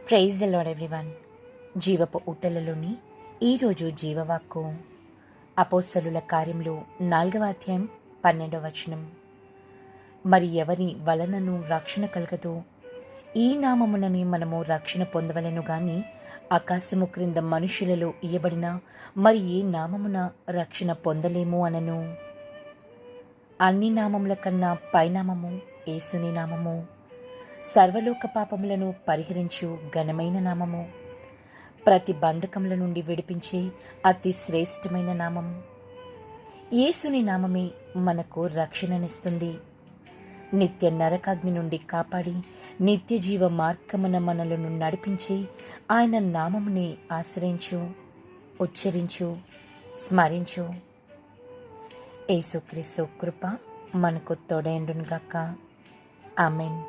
Praise the lord everyone. జీవపు ఊటలలోని ఈరోజు జీవవాక్కు అపోస్తలుల కార్యములు 4వ అధ్యాయం 12వ వచనం. మరి ఎవరి వలనను రక్షణ కలగదో ఈ నామముననే మనము రక్షణ పొందవలెను గాని ఆకాశము క్రింద మనుషులలో ఇయ్యబడిన మరి ఏ నామమున రక్షణ పొందలేము అనను. అన్ని నామముల కన్నా పైనామము యేసుని నామము. సర్వలోక పాపములను పరిహరించు ఘనమైన నామము. ప్రతి బంధకముల నుండి విడిపించే అతి శ్రేష్టమైన నామము. యేసుని నామమే మనకు రక్షణనిస్తుంది. నిత్య నరకాగ్ని నుండి కాపాడి నిత్య జీవ మార్గమున మనలను నడిపించి ఆయన నామముని ఆశ్రయించు, ఉచ్చరించు, స్మరించు. యేసుక్రీస్తు కృప మనకు తోడైండునుగాక. ఆమెన్.